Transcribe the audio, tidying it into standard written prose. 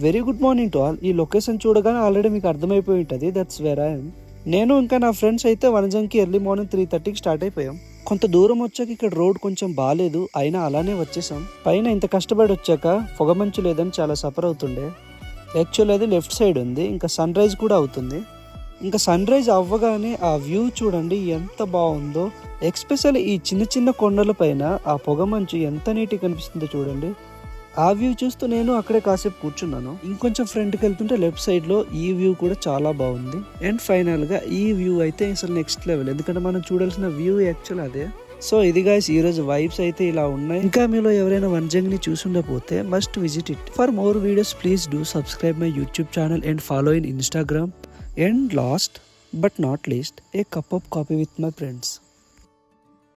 Very good morning to all. ఈ location చూడగానే already మీకు అర్థమైపోయి ఉంటుంది, దట్స్ వేర్ ఐ యామ్. నేను ఇంకా నా ఫ్రెండ్స్ అయితే వనజంకి ఎర్లీ మార్నింగ్ 3:30కి స్టార్ట్ అయిపోయాం. కొంత దూరం వచ్చాక ఇక్కడ రోడ్ కొంచెం బాగాలేదు, అయినా అలానే వచ్చేసాం. పైన ఇంత కష్టపడి వచ్చాక పొగమంచు లేదని చాలా సఫర్ అవుతుండే. యాక్చువల్ అది లెఫ్ట్ సైడ్ ఉంది, ఇంకా సన్ రైజ్ కూడా అవుతుంది. ఇంకా సన్ రైజ్ అవ్వగానే ఆ వ్యూ చూడండి ఎంత బాగుందో. ఎక్స్పెషల్లీ ఈ చిన్న చిన్న కొండల పైన ఆ పొగమంచు ఎంత నీట్గా కనిపిస్తుందో చూడండి. ఆ వ్యూ చూస్తూ నేను అక్కడే కాసేపు కూర్చున్నాను. ఇంకొంచెం ఫ్రంట్కి వెళ్తుంటే లెఫ్ట్ సైడ్ లో ఈ వ్యూ కూడా చాలా బాగుంది. అండ్ ఫైనల్ గా ఈ వ్యూ అయితే అసలు నెక్స్ట్ లెవెల్, ఎందుకంటే మనం చూడాల్సిన వ్యూ యాక్చువల్ అదే. సో ఇది గైస్ ఈ రోజు వైబ్స్ అయితే ఇలా ఉన్నాయి. ఇంకా మీలో ఎవరైనా వన్జంగిని చూసుండకపోతే must visit it. For more videos please do subscribe my YouTube channel and follow in Instagram. And last but not least, a cup of coffee with my friends.